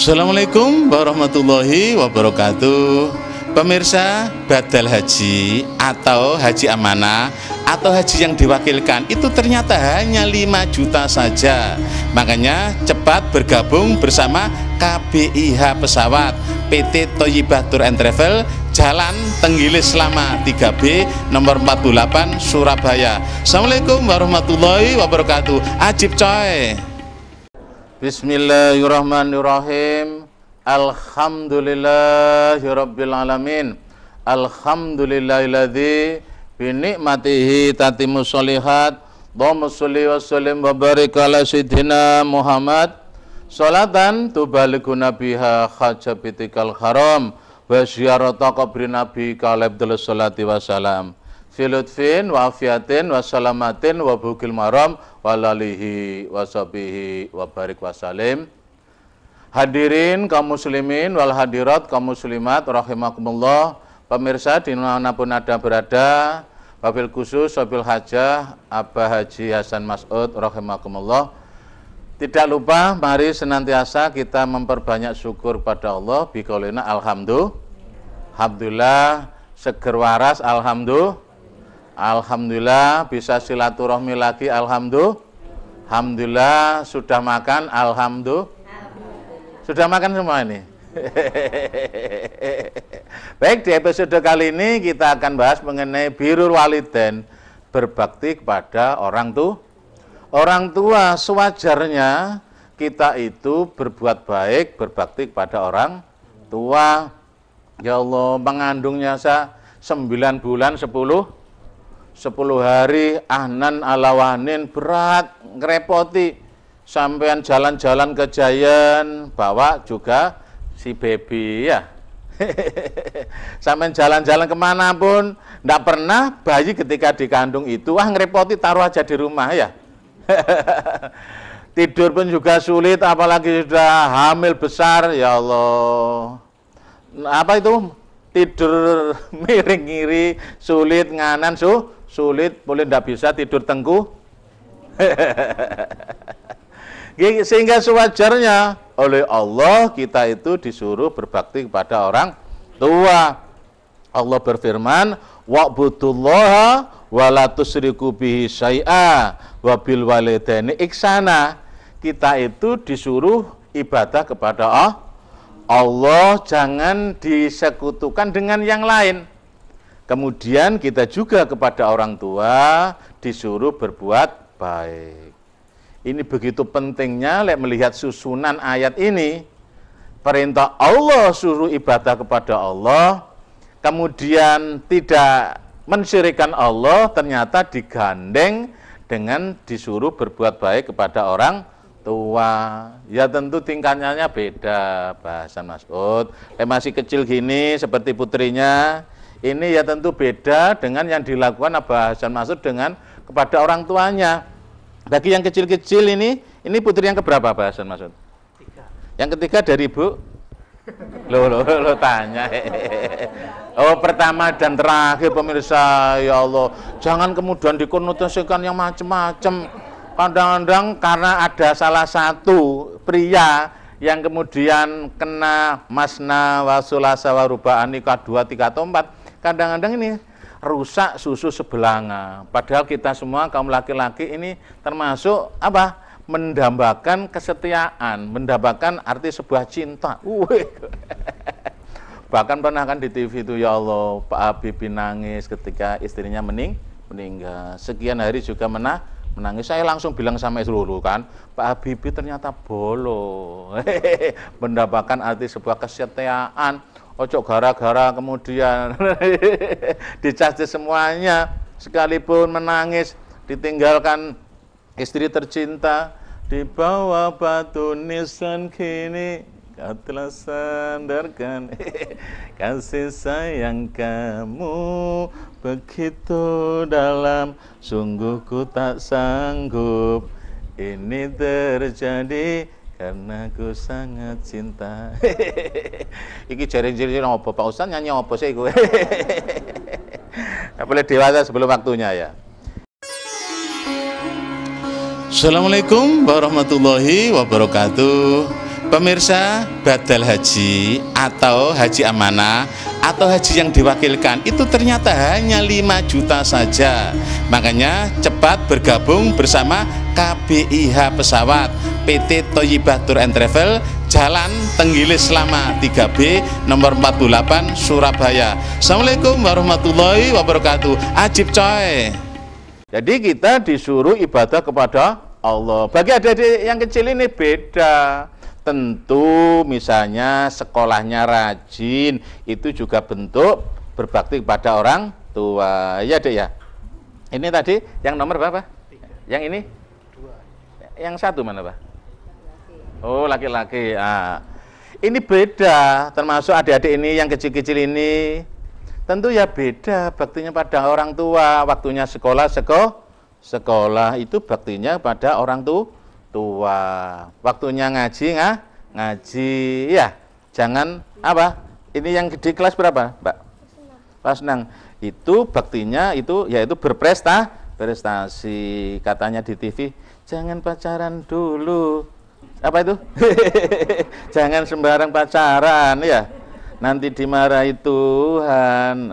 Assalamualaikum warahmatullahi wabarakatuh. Pemirsa, badal haji atau haji amanah atau haji yang diwakilkan itu ternyata hanya 5 juta saja. Makanya cepat bergabung bersama KBIH Pesawat PT Thayyibah Tour and Travel, Jalan Tenggilis Lama 3B nomor 48 Surabaya. Assalamualaikum warahmatullahi wabarakatuh. Ajib coy. Bismillahirrahmanirrahim. Alhamdulillahirabbil alamin. Alhamdulillahilladzi bi ni'matihi tatimmus sholihat. Allahumma sholli wa sallim wa barik ala sayyidina Muhammad. Sholatan tubalighuna biha hajabitikal haram wa ziyarata qabri nabika alaihi sholati wassalam. Fi lutfin wa afiatin wa salamatin wa bukil maram wa lalihi wa sahbihi wa barik wa salim. Hadirin kaum muslimin wal hadirat kaum muslimat rahimakumullah. Pemirsa dimanapun ada berada, wabil khusus wabil hajah Abah Haji Hasan Mas'ud rahimakumullah. Tidak lupa mari senantiasa kita memperbanyak syukur pada Allah biqaulina alhamdulillah, seger waras alhamdulillah, bisa silaturahmi lagi alhamdulillah, sudah makan alhamdulillah. Sudah makan semua ini? Baik, di episode kali ini kita akan bahas mengenai birrul walidain, berbakti kepada orang tua. Orang tua sewajarnya kita itu berbuat baik, berbakti kepada orang tua. Ya Allah, mengandungnya 9 bulan 10 hari, ahnan alawanin, berat, ngerepoti. Sampean jalan-jalan ke Giant, bawa juga si baby ya. Sampean jalan-jalan kemanapun, enggak pernah bayi ketika dikandung itu, ngerepoti, taruh aja di rumah ya. Tidur pun juga sulit, apalagi sudah hamil besar, ya Allah. Apa itu? Tidur miring ngiri, sulit, nganan sulit, boleh enggak bisa tidur tengku. Sehingga sewajarnya oleh Allah kita itu disuruh berbakti kepada orang tua. Allah berfirman, wa'budullaha wa la tusyriku bihi syai'a wa bil walidaini ihsana. Kita itu disuruh ibadah kepada Allah, jangan disekutukan dengan yang lain. Kemudian kita juga kepada orang tua disuruh berbuat baik. Ini begitu pentingnya melihat susunan ayat ini. Perintah Allah suruh ibadah kepada Allah, kemudian tidak mensyirikkan Allah, ternyata digandeng dengan disuruh berbuat baik kepada orang tua. Ya tentu tingkatnya beda, Pak Hasan Mas'ud. Masih kecil gini seperti putrinya, ini ya tentu beda dengan yang dilakukan Abah Hasan Mas'ud dengan kepada orang tuanya. Bagi yang kecil-kecil ini putri yang keberapa Pak Hasan Mas'ud? 3. Yang ketiga dari Ibu? Lo tanya. Oh, pertama dan terakhir pemirsa, ya Allah. Jangan kemudian dikonotasikan yang macam-macam. Kadang-kadang karena ada salah satu pria yang kemudian kena masna wa sulasa wa ruba' nikah 2, 3 atau 4. Kadang-kadang ini rusak susu sebelanga. Padahal kita semua kaum laki-laki ini termasuk apa? Mendambakan kesetiaan, mendambakan arti sebuah cinta. Bahkan pernah kan di TV itu, ya Allah, Pak Habibie nangis ketika istrinya meninggal. Sekian hari juga menangis. Saya langsung bilang sama seluruh kan, Pak Habibie ternyata bolo. Mendambakan arti sebuah kesetiaan. Ojo gara-gara kemudian dicacah semuanya, sekalipun menangis ditinggalkan istri tercinta, di bawah batu nisan kini kau telah sandarkan kasih sayang kamu begitu dalam, sungguh ku tak sanggup ini terjadi karena aku sangat cinta. Iki jari-jari apa Pak Ustaz, nyanyi apa sih gue? Nggak boleh dewasa sebelum waktunya ya. Assalamualaikum warahmatullahi wabarakatuh. Pemirsa, badal haji atau haji amanah atau haji yang diwakilkan itu ternyata hanya 5 juta saja. Makanya cepat bergabung bersama KBIH Pesawat PT Thayyibah Tour and Travel, Jalan Tenggilis Lama 3B nomor 48 Surabaya. Assalamualaikum warahmatullahi wabarakatuh. Ajib coy. Jadi kita disuruh ibadah kepada Allah. Bagi adik-adik yang kecil ini beda. Tentu misalnya sekolahnya rajin, itu juga bentuk berbakti kepada orang tua. Ya dek ya. Ini tadi yang nomor berapa? 3. Yang ini? 2. Yang satu mana Pak? Oh laki-laki. Ini beda, termasuk adik-adik ini yang kecil-kecil ini. Tentu ya beda baktinya pada orang tua. Waktunya sekolah itu baktinya pada orang tua. Waktunya ngaji ngaji ya. Jangan apa? Ini yang di kelas berapa, Mbak? Kelas 6. Itu baktinya itu yaitu prestasi. Katanya di TV, jangan pacaran dulu. Apa itu? Jangan sembarang pacaran ya. Nanti dimarahi Tuhan.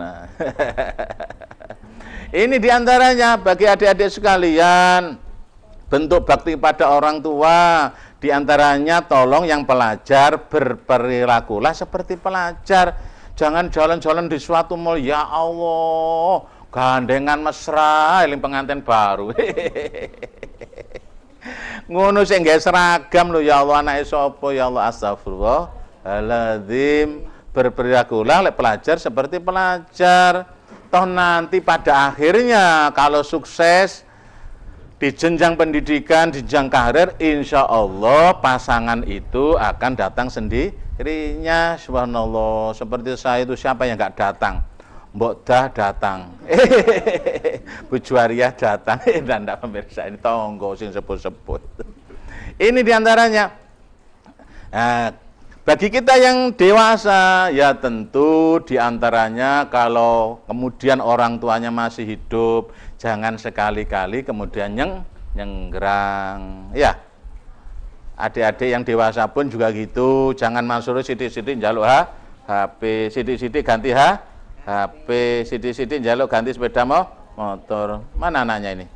Ini diantaranya bagi adik-adik sekalian, bentuk bakti pada orang tua. Diantaranya tolong yang pelajar berperilakulah seperti pelajar. Jangan jalan-jalan di suatu mall, ya Allah, gandengan mesra, eling pengantin baru. Ngono sing nggih seragam lho, ya Allah, anake sapa ya Allah, astagfirullahaladzim. Berperilakulah oleh pelajar seperti pelajar. Toh nanti pada akhirnya kalau sukses di jenjang pendidikan, di jenjang karir, insya Allah pasangan itu akan datang sendirinya. Subhanallah. Seperti saya itu siapa yang nggak datang? Mbok dah datang. Bu Juwariah datang. Dan tidak pemirsa ini tonggo sing sebut-sebut. Ini diantaranya. Nah, bagi kita yang dewasa, ya tentu diantaranya kalau kemudian orang tuanya masih hidup, jangan sekali-kali kemudian nyenggerang. Ya, adik-adik yang dewasa pun juga gitu, jangan masuk sidik-sidik njaluk HP, sidik-sidik ganti HP, sidik-sidik njaluk ganti sepeda motor. Mana anaknya ini?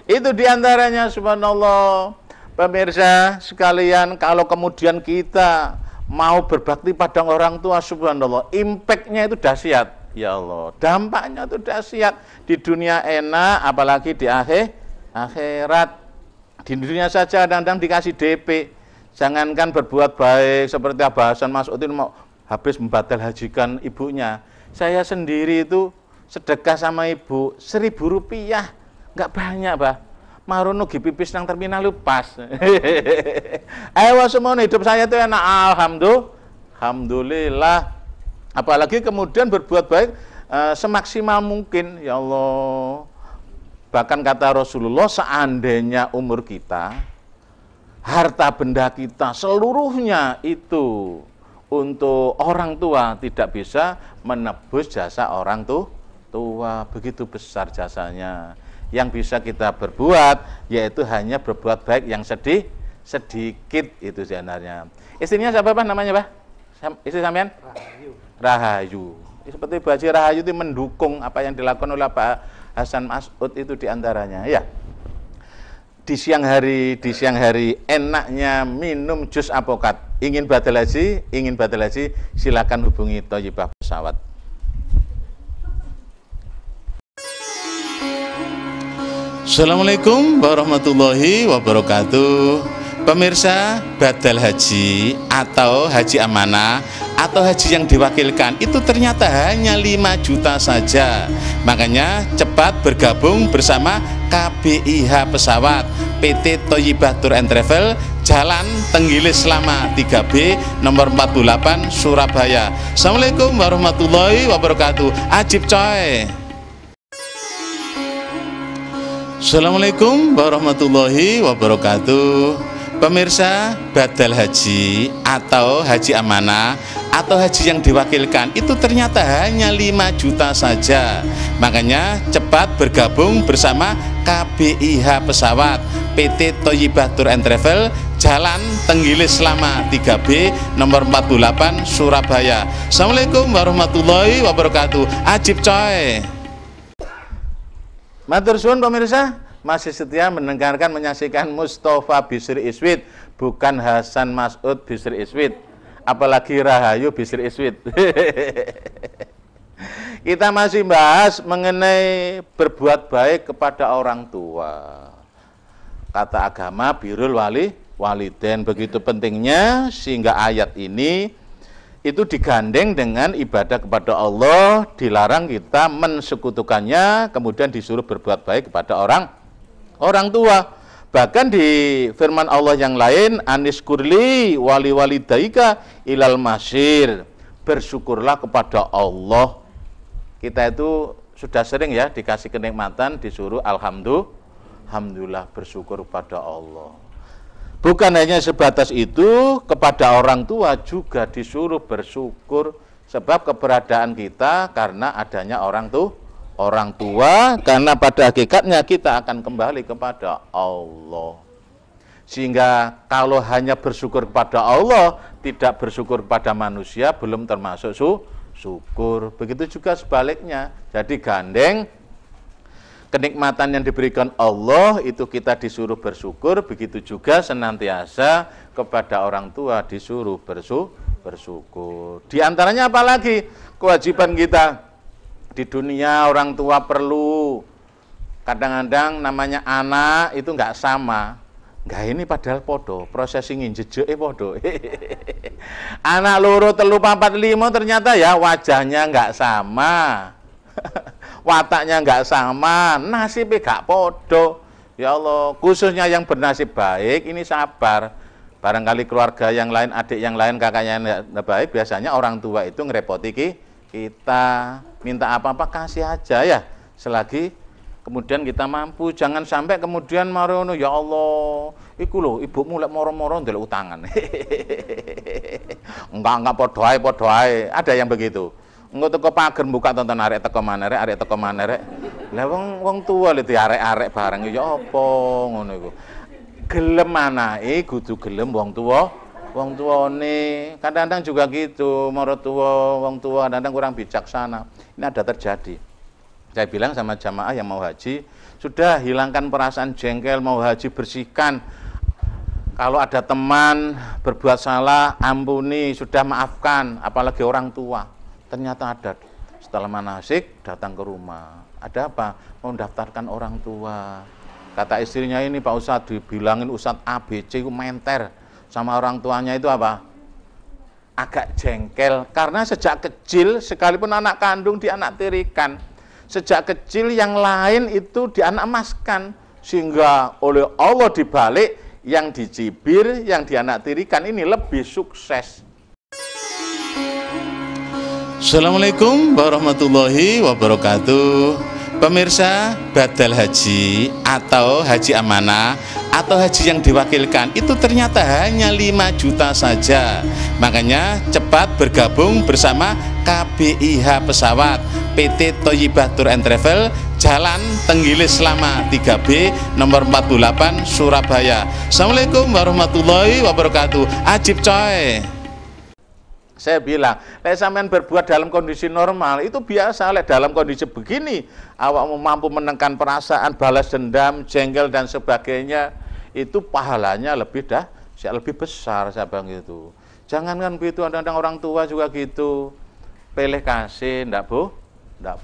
Itu diantaranya, subhanallah. Pemirsa sekalian, kalau kemudian kita mau berbakti pada orang tua, subhanallah, impact-nya itu dahsyat. Ya Allah, dampaknya itu dahsyat. Di dunia enak, apalagi di akhirat. Di dunia saja kadang-kadang dikasih DP. Jangankan berbuat baik, seperti Abah Hasan Mas'udin mau habis membatal hajikan ibunya. Saya sendiri itu sedekah sama ibu, 1.000 rupiah. Nggak banyak, Bah. Marono pipis nang terminal lu pas. Ayo semua hidup saya itu enak, alhamdulillah. Apalagi kemudian berbuat baik semaksimal mungkin, ya Allah. Bahkan kata Rasulullah, seandainya umur kita, harta benda kita seluruhnya itu untuk orang tua, tidak bisa menebus jasa orang tua. Begitu besar jasanya. Yang bisa kita berbuat yaitu hanya berbuat baik yang sedikit itu sebenarnya. Istrinya siapa Pak namanya Pak? Istri sampean? Rahayu. Seperti Bu Haji Rahayu itu mendukung apa yang dilakukan oleh Pak Hasan Mas'ud itu diantaranya. Ya. Di siang hari enaknya minum jus apokat. Ingin badal haji, silakan hubungi Thayyibah Pesawat. Assalamualaikum warahmatullahi wabarakatuh. Pemirsa, badal haji atau haji amanah atau haji yang diwakilkan itu ternyata hanya 5 juta saja. Makanya cepat bergabung bersama KBIH Pesawat PT Thayyibah Tour and Travel, Jalan Tenggilis Lama 3B nomor 48 Surabaya. Assalamualaikum warahmatullahi wabarakatuh. Ajib coy. Assalamualaikum warahmatullahi wabarakatuh. Pemirsa, badal haji atau haji amanah atau haji yang diwakilkan itu ternyata hanya 5 juta saja. Makanya cepat bergabung bersama KBIH Pesawat PT Thayyibah Tour and Travel, Jalan Tenggilis Lama 3B nomor 48 Surabaya. Assalamualaikum warahmatullahi wabarakatuh. Ajib coy. Matur suwun pemirsa, masih setia mendengarkan menyaksikan Mustafa Bisri Iswid, bukan Hasan Mas'ud Bisri Iswid, apalagi Rahayu Bisri Iswid. Kita masih bahas mengenai berbuat baik kepada orang tua. Kata agama birrul waliden begitu pentingnya, sehingga ayat ini itu digandeng dengan ibadah kepada Allah, dilarang kita mensekutukannya, kemudian disuruh berbuat baik kepada orang tua. Bahkan di firman Allah yang lain, aniskurli wali walidaika ilal masir, bersyukurlah kepada Allah. Kita itu sudah sering ya dikasih kenikmatan, disuruh alhamdulillah, bersyukur pada Allah. Bukan hanya sebatas itu, kepada orang tua juga disuruh bersyukur, sebab keberadaan kita karena adanya orang tua, karena pada hakikatnya kita akan kembali kepada Allah. Sehingga kalau hanya bersyukur kepada Allah, tidak bersyukur kepada manusia, belum termasuk syukur. Begitu juga sebaliknya. Jadi gandeng kenikmatan yang diberikan Allah itu kita disuruh bersyukur, begitu juga senantiasa kepada orang tua disuruh bersyukur. Di antaranya apalagi kewajiban kita di dunia, orang tua perlu. Kadang-kadang namanya anak itu nggak sama. Nggak, ini padahal podo, processing jejeke podo. Anak loro telu papat limo ternyata ya wajahnya nggak sama. Wataknya nggak sama, nasibnya nggak podo. Ya Allah, khususnya yang bernasib baik ini sabar. Barangkali keluarga yang lain, adik yang lain, kakaknya yang nggak baik, biasanya orang tua itu ngerepoti kita. Minta apa-apa kasih aja ya, selagi kemudian kita mampu. Jangan sampai kemudian marono, ya Allah, iku lho ibumu lek moro-moro ndelok utangan. Enggak podo ae. Ada yang begitu. Engko teko pager buka tonton arek teko manarek. Lah wong tuwa lho diarek-arek bareng ya apa ngono iku. Gelem anake kudu gelem wong tuane. Kadang-kadang juga gitu, wong tua kadang-kadang kurang bijaksana. Ini ada terjadi. Saya bilang sama jamaah yang mau haji, sudah hilangkan perasaan jengkel, mau haji bersihkan. Kalau ada teman berbuat salah, ampuni, sudah maafkan, apalagi orang tua. Ternyata ada setelah manasik datang ke rumah. Ada apa? Mau mendaftarkan orang tua. Kata istrinya ini, Pak Ustadz, dibilangin Ustadz ABC itu menter sama orang tuanya itu apa? Agak jengkel karena sejak kecil sekalipun anak kandung dianak tirikan. Sejak kecil yang lain itu dianak emaskan, sehingga oleh Allah dibalik yang dicibir, yang dianak tirikan ini lebih sukses. Assalamualaikum warahmatullahi wabarakatuh. Pemirsa, badal haji atau haji amanah atau haji yang diwakilkan itu ternyata hanya 5 juta saja. Makanya cepat bergabung bersama KBIH Pesawat PT Thayyibah Tour and Travel, Jalan Tenggilis Lama 3B nomor 48 Surabaya. Assalamualaikum warahmatullahi wabarakatuh. Ajib coy. Saya bilang, lek sampean berbuat dalam kondisi normal itu biasa. Lek dalam kondisi begini, awakmu mampu menekan perasaan, balas dendam, jengkel dan sebagainya, itu pahalanya lebih besar, saya bilang gitu. Jangankan begitu, kadang-kadang orang tua juga gitu. Pilih kasih, ndak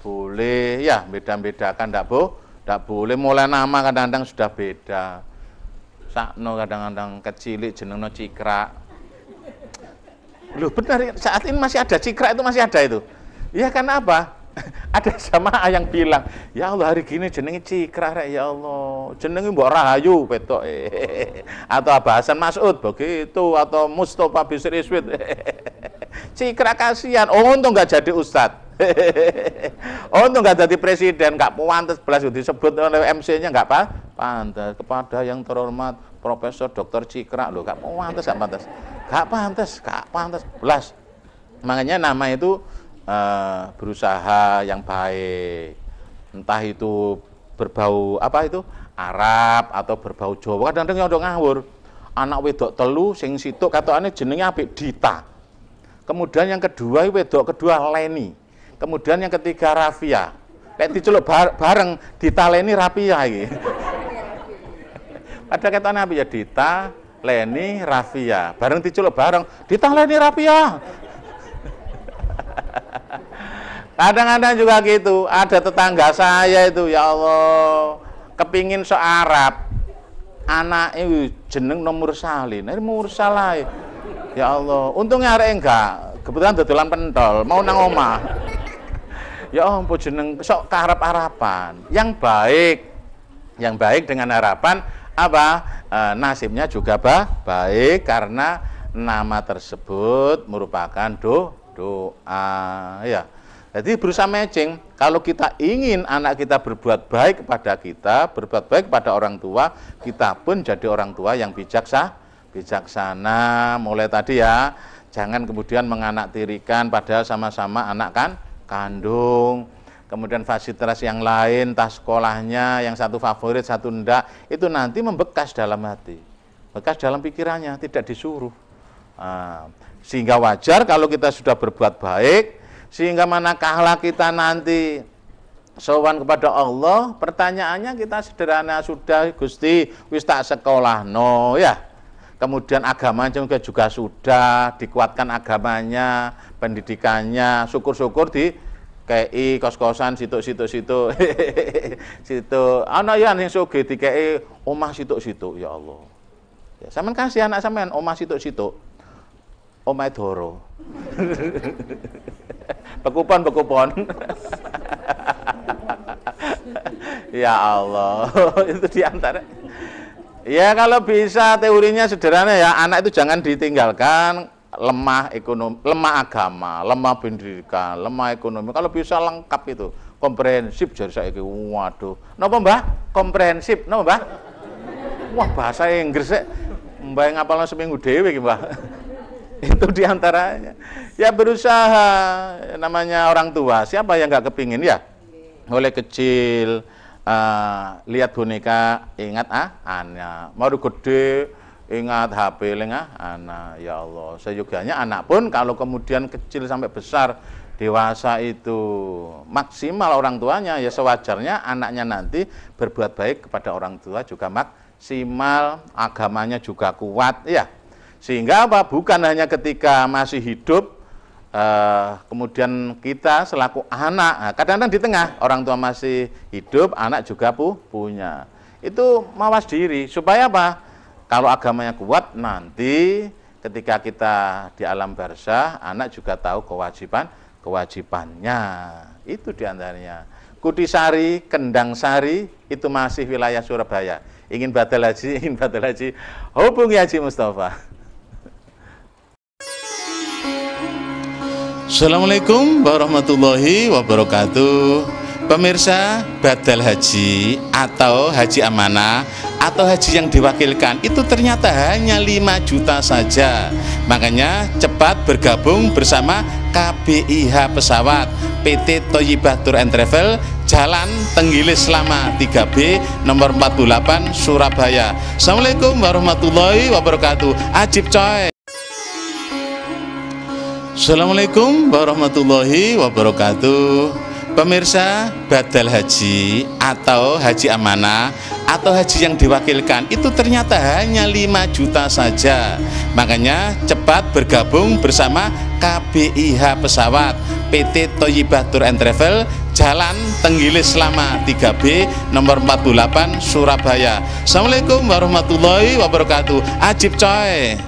boleh, ya beda-bedakan, ndak boleh. Mulai nama kadang-kadang sudah beda. Sakno kadang-kadang kecilik jenengno Cikrak. Loh benar, saat ini masih ada Cikrak, itu masih ada itu. Ya karena apa? Ada jamaah yang bilang, ya Allah hari gini jenenge Cikrak rek, ya Allah. Jenenge Mbok Rahayu petok. Atau Hasan Mas'ud begitu, atau Mustafa Bisri Iswid. Cikrak kasihan, untung nggak jadi ustadz. Untung nggak jadi presiden, nggak pantas belas disebut oleh MC-nya, nggak pantas. Kepada yang terhormat Profesor Dr. Cikrak, loh nggak pantas belas. Makanya nama itu berusaha yang baik, entah itu berbau apa itu Arab atau berbau Jawa. Kadang-kadang yang udah ngawur, anak wedok telu sing situk katokane jenenge apik Dita. Kemudian yang kedua wedok kedua Leni. Kemudian yang ketiga Rafia. Lek diceluk bareng Dita Leni Rafia iki. Padha ketone apik ya Dita, Leni, Rafia. Bareng diceluk bareng Dita Leni Rafia. Kadang-kadang juga gitu, ada tetangga saya itu, ya Allah, kepingin so Arab, anak itu jeneng nomor salin, ini Mursalah, ya Allah, untungnya arek enggak, kebetulan dodolan pentol, mau nang omah, ya ampun jeneng sok keharap-harapan, yang baik dengan harapan apa? Nasibnya juga baik karena nama tersebut merupakan doa, ya. Jadi berusaha matching, kalau kita ingin anak kita berbuat baik kepada kita, berbuat baik kepada orang tua, kita pun jadi orang tua yang bijaksana. Mulai tadi ya, jangan kemudian menganaktirikan padahal sama-sama anak kandung. Kemudian fasilitas yang lain, tas sekolahnya, yang satu favorit, satu enggak, itu nanti membekas dalam hati, bekas dalam pikirannya, tidak disuruh. Sehingga wajar kalau kita sudah berbuat baik, sehingga manakala kita nanti sowan kepada Allah, pertanyaannya kita sederhana, sudah Gusti wis tak sekolah no ya. Kemudian agamanya juga sudah dikuatkan agamanya, pendidikannya, syukur-syukur di KI kos-kosan situ anak ya yang sugih di KI omah situ ya Allah. Ya, sampean kasih anak sampean omah situ omah Doro. Bekupon. Ya Allah, itu diantara. Ya kalau bisa teorinya sederhana ya, anak itu jangan ditinggalkan lemah ekonomi, lemah agama, lemah pendidikan, lemah ekonomi. Kalau bisa lengkap itu, komprehensif jadi saya waduh. Napa Mbah? Komprehensif, napa Mbah? Wah bahasa Inggris Mbah ngapalno seminggu dhewe iki Mbah. Itu diantaranya. Ya berusaha, namanya orang tua, siapa yang nggak kepingin ya? Mulai kecil, lihat boneka, ingat anak. Mau gede, ingat HP, anak. Ya Allah, seyoganya anak pun kalau kemudian kecil sampai besar, dewasa itu maksimal orang tuanya, ya sewajarnya anaknya nanti berbuat baik kepada orang tua juga maksimal, agamanya juga kuat, ya. Sehingga apa? Bukan hanya ketika masih hidup, kemudian kita selaku anak, kadang-kadang di tengah orang tua masih hidup, anak juga punya. Itu mawas diri, supaya apa? Kalau agamanya kuat, nanti ketika kita di alam barzah, anak juga tahu kewajibannya. Itu diantaranya. Kutisari, Kendang Sari, itu masih wilayah Surabaya. Ingin batal haji, hubungi Haji Mustafa. Assalamualaikum warahmatullahi wabarakatuh. Pemirsa, badal haji atau haji amanah atau haji yang diwakilkan itu ternyata hanya 5 juta saja. Makanya cepat bergabung bersama KBIH Pesawat PT Thayyibah Tour and Travel, Jalan Tenggilis Lama 3B nomor 48 Surabaya. Assalamualaikum warahmatullahi wabarakatuh. Ajib coy. Assalamualaikum warahmatullahi wabarakatuh. Pemirsa, badal haji atau haji amanah atau haji yang diwakilkan itu ternyata hanya 5 juta saja. Makanya cepat bergabung bersama KBIH Pesawat PT Thayyibah Tour and Travel, Jalan Tenggilis Lama 3B nomor 48 Surabaya. Assalamualaikum warahmatullahi wabarakatuh. Ajib coy.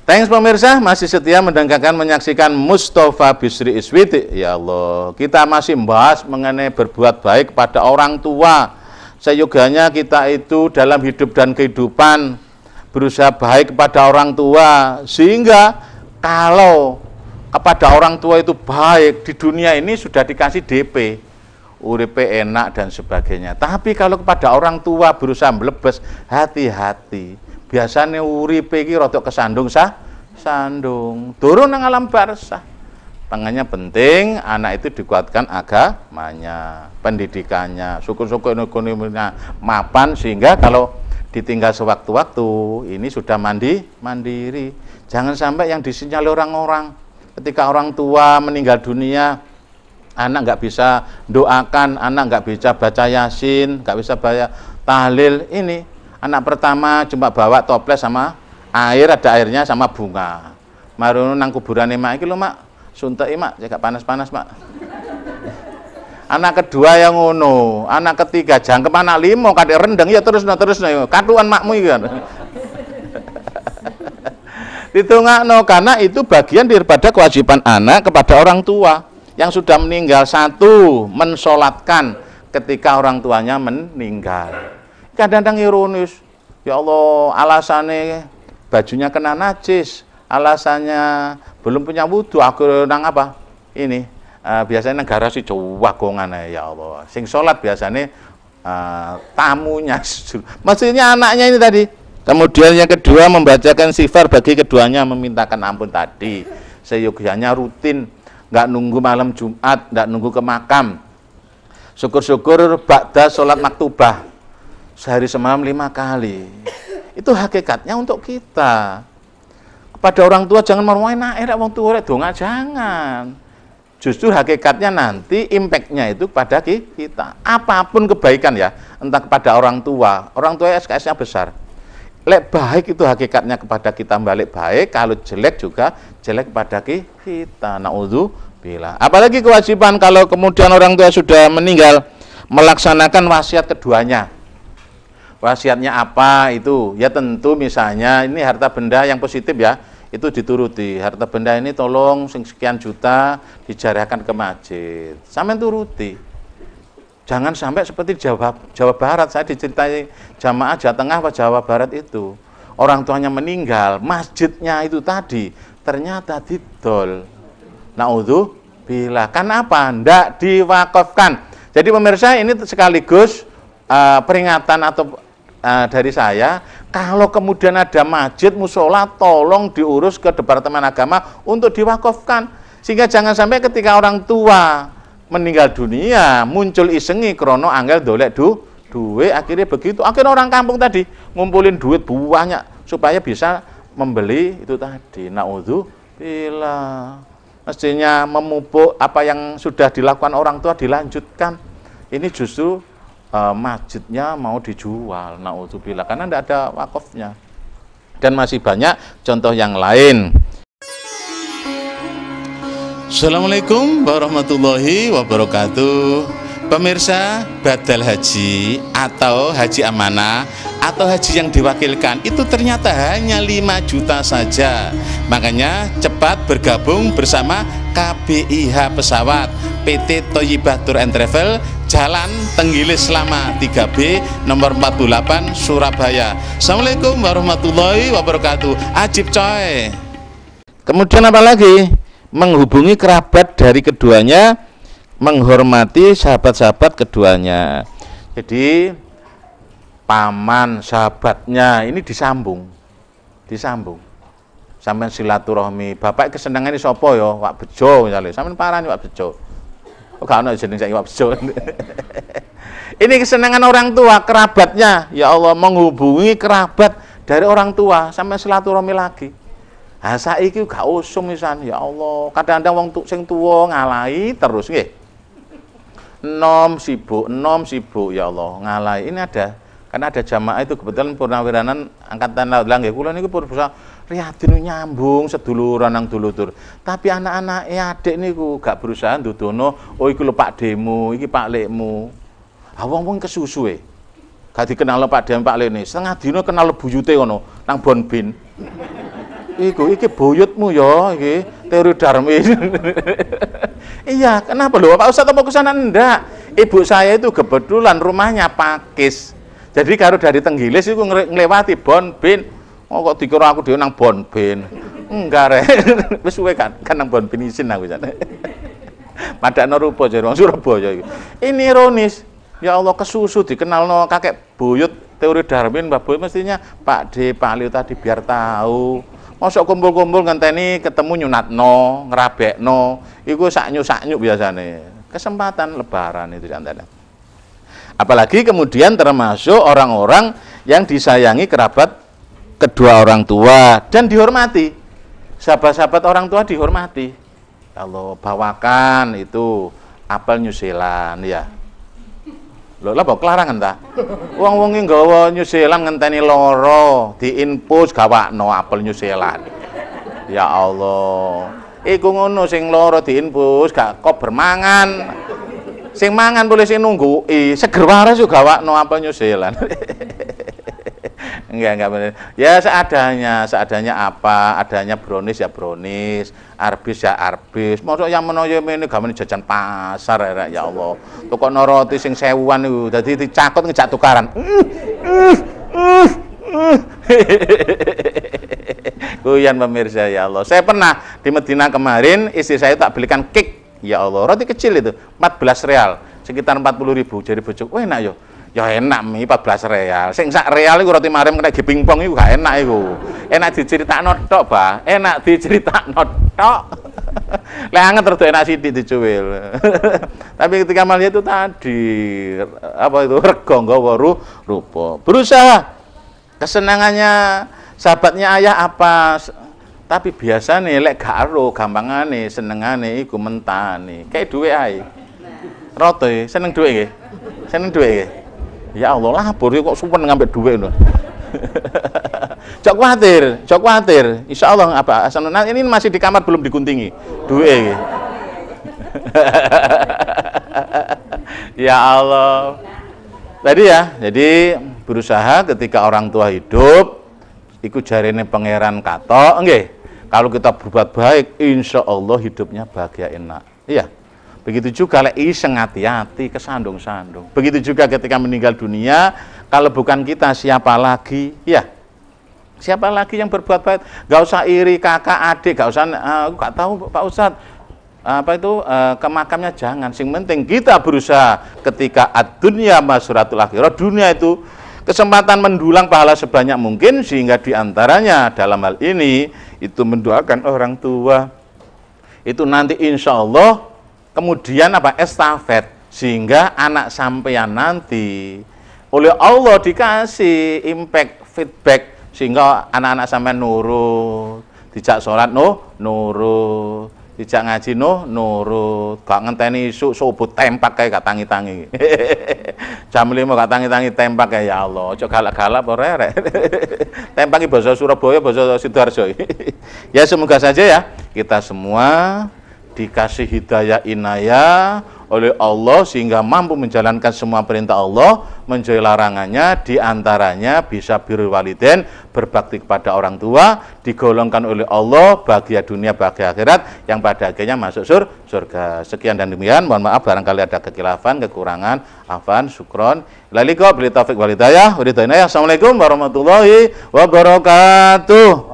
Thanks pemirsa, masih setia menyaksikan Mustafa Bisri Iswiti. Ya Allah, kita masih membahas mengenai berbuat baik pada orang tua. Seyoganya kita itu dalam hidup dan kehidupan berusaha baik kepada orang tua, sehingga kalau kepada orang tua itu baik, di dunia ini sudah dikasih DP, uripe enak dan sebagainya. Tapi kalau kepada orang tua berusaha melebes, hati-hati. Biasanya uripe iki rada kesandung sandung turun nang alam barzah. Makanya penting anak itu dikuatkan agamanya, pendidikannya, syukur-syukur ekonominya mapan, sehingga kalau ditinggal sewaktu-waktu, ini sudah mandiri. Jangan sampai yang disinyalir orang-orang ketika orang tua meninggal dunia, anak nggak bisa doakan, anak nggak bisa baca yasin, nggak bisa baca tahlil. Ini anak pertama cuma bawa toples sama air, ada airnya sama bunga. Maru nang kuburan mak iki lho mak, suntek mak, cek panas-panas mak. Anak kedua yang ngono, anak ketiga jangkep anak limo kadek rendeng ya terus katuan makmu iki kan. Ditungakno karena itu bagian daripada kewajiban anak kepada orang tua yang sudah meninggal. Satu, mensolatkan ketika orang tuanya meninggal. Kadang-kadang ironis, ya Allah, alasannya bajunya kena najis, alasannya belum punya wudhu, akhirnya nang apa? Ini biasanya negara si wagongan ya Allah. Sing sholat biasanya tamunya, maksudnya anaknya ini tadi. Kemudian yang kedua, membacakan istighfar bagi keduanya, memintakan ampun tadi. Seyogyanya rutin, nggak nunggu malam Jumat, nggak nunggu ke makam. Syukur-syukur ba'da sholat maktubah sehari semalam 5 kali. Itu hakikatnya untuk kita. Kepada orang tua jangan marwain air, wong tua donga jangan. Justru hakikatnya nanti impactnya itu kepada kita. Apapun kebaikan ya, entah kepada orang tua SKS-nya besar. Lek baik itu hakikatnya kepada kita balik baik, kalau jelek juga jelek kepada kita. Naudzubillah. Apalagi kewajiban kalau kemudian orang tua sudah meninggal, melaksanakan wasiat keduanya. Wasiatnya apa itu? Ya tentu misalnya ini harta benda yang positif ya, itu dituruti. Harta benda ini tolong sekian juta dijarahkan ke masjid. Sampai turuti. Jangan sampai seperti Jawa Barat, saya diceritai jamaah Jawa Tengah atau Jawa Barat itu. Orang tuanya meninggal, masjidnya itu tadi ternyata didol. Naudzubillah. Kan apa? Ndak diwakafkan. Jadi pemirsa, ini sekaligus peringatan atau dari saya, kalau kemudian ada masjid, musola, tolong diurus ke Departemen Agama untuk diwakafkan. Sehingga jangan sampai ketika orang tua meninggal dunia muncul isengi krono angel dolek duit, akhirnya begitu, akhirnya orang kampung tadi ngumpulin duit banyak supaya bisa membeli itu tadi. Naudzubillah. Mestinya memupuk apa yang sudah dilakukan orang tua dilanjutkan. Ini justru masjidnya mau dijual. Naudzubillah, karena tidak ada wakafnya. Dan masih banyak contoh yang lain. Assalamualaikum warahmatullahi wabarakatuh. Pemirsa, badal haji atau haji amanah atau haji yang diwakilkan itu ternyata hanya 5 juta saja. Makanya cepat bergabung bersama KBIH Pesawat PT Thayyibah Tour and Travel, Jalan Tenggilis Lama 3B nomor 48 Surabaya. Assalamualaikum warahmatullahi wabarakatuh. Ajib coy. Kemudian apa lagi? Menghubungi kerabat dari keduanya, menghormati sahabat-sahabat keduanya. Jadi paman sahabatnya ini disambung sampai silaturahmi. Bapak kesenangan ini sopo yo, Wak Bejo misalnya, sampai parah nih Wak Bejo. Oh gak ada jeneng saya Wak Bejo. Ini kesenangan orang tua, kerabatnya. Ya Allah, menghubungi kerabat dari orang tua sampai silaturahmi lagi. Nah, saiki gak usum misan, ya Allah. Kadang-kadang wong sing tuwa ngalahi terus nggih. Enom sibuk ya Allah, ngalahi. Ini ada, karena ada jamaah itu kebetulan purnawiranan angkatan laut nggih. Kula niku berusaha riyadin nyambung seduluran nang dulur. Tapi anak-anak adik niku gak berusaha ndudono, oh iku lho Pak Demu, iki Pak Lekmu. Ah wong-wong kesusu e. Gak dikenal Pak Demu, Pak Lek ne. Setengah dina kenal buyute ngono nang Bonbin. Iki buyutmu ya, iki teori Darwin. Iya, kenapa lho? Pak Ustadz apa kesana? Enggak. Ibu saya itu kebetulan rumahnya Pakis. Jadi kalau dari Tenggilis itu ngelewati Bonbin. Oh kok dikira aku dhewe nang Bonbin. Enggak rek. Wis suwe kan nang Bonbin isin aku jane. Padakno rupa jare wong Surabaya iki. Ini ironis. Ya Allah, kesusu dikenalno kakek buyut teori Darwin, Mbak Boy mestinya Pak D, Pak Leo tadi biar tahu. Mosok kumpul-kumpul ngenteni ketemu nyunatno, ngerabekno, iku saknyu-saknyu biasane. Kesempatan lebaran itu antara. Apalagi kemudian termasuk orang-orang yang disayangi kerabat kedua orang tua dan dihormati. Sahabat-sahabat orang tua dihormati. Ya Allah, bawakan itu apel New Zealand ya. Lho lah kok kelarangan ta? Wong-wong nggawa New Zealand ngenteni loro, diinpus gawakno apel New Zealand. Ya Allah. Iku ngono sing loro diinpus gak kok bermangan. Sing mangan boleh sing nunggu, seger waras yo gawakno apel New Zealand. Enggak benar. Ya seadanya apa, adanya brownies ya brownies, arbis ya arbis. Mosok yang menoyo mene gawane jajan pasar ya Allah. Tukokno roti sing 1000-an niku dadi dicakut ngejak tukaran. Kuyan pemirsa ya Allah. Saya pernah di Medina kemarin, istri saya tak belikan cake. Ya Allah, roti kecil itu 14 real, sekitar 40.000. Jadi bojoku, "Wah enak yo." Ya enak mi 14 real. Sing sak real iku roti marim kena pingpong iku gak enak iku. Enak diceritakno tok, Pak. Enak diceritakno tok. Lah anget rada enak sithik dicuwil. Tapi ketika melihat itu tadi apa itu rega nggawa rupa. Berusaha kesenangannya sahabatnya ayah apa, tapi biasanya lek gak ero gampangane senengane iku mentane kayak duwe ae. Rote seneng duwe nggih. Seneng duwe nggih. Ya Allah lah, bori kok suwen ngambil duit loh. Jok khawatir. Insya Allah apa? Ini masih di kamar belum diguntingi. Duit. Ya Allah. Tadi ya, jadi berusaha ketika orang tua hidup, ikut jarine pangeran katok, nggih. Kalau kita berbuat baik, insya Allah hidupnya bahagia enak. Iya. Begitu juga lek iseng hati-hati kesandung-sandung. Begitu juga ketika meninggal dunia, kalau bukan kita siapa lagi? Ya. Siapa lagi yang berbuat baik? Gak usah iri kakak adik, gak usah aku gak tahu Pak Ustadz. Apa itu ke makamnya jangan. Sing penting kita berusaha ketika ad-dunya masuratul akhirah, dunia itu kesempatan mendulang pahala sebanyak mungkin sehingga diantaranya dalam hal ini itu mendoakan orang tua. Itu nanti insya Allah kemudian apa estafet sehingga anak sampeyan nanti oleh Allah dikasih impact feedback sehingga anak-anak sampean nurut, dijak sholat nurut, dijak ngaji nurut, gak ngenteni isuk subuh tempak kayak gak tangi-tangi. Jam 5 gak tangi-tangi tempak kayak ya Allah, aja galak-galak apa rek. Tempaki basa Surabaya, basa Sidoarjo. Ya semoga saja ya kita semua dikasih hidayah inayah oleh Allah sehingga mampu menjalankan semua perintah Allah, menjauhi larangannya, diantaranya bisa birrul walidain, berbakti kepada orang tua, digolongkan oleh Allah bahagia dunia bahagia akhirat yang pada akhirnya masuk surga. Sekian dan demikian, mohon maaf barangkali ada kekhilafan, kekurangan, afan, syukron. Laliko beli taufik walidayah, walidayah. Assalamualaikum warahmatullahi wabarakatuh.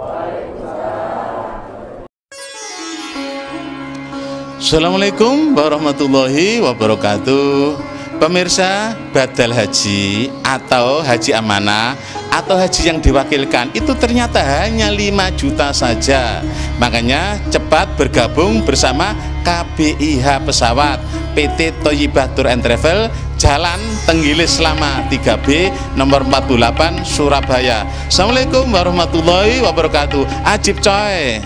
Assalamualaikum warahmatullahi wabarakatuh. Pemirsa, badal haji atau haji amanah atau haji yang diwakilkan itu ternyata hanya 5 juta saja. Makanya cepat bergabung bersama KBIH Pesawat PT Thayyibah Tour and Travel, Jalan Tenggilis Lama 3B nomor 48 Surabaya. Assalamualaikum warahmatullahi wabarakatuh. Ajib coy.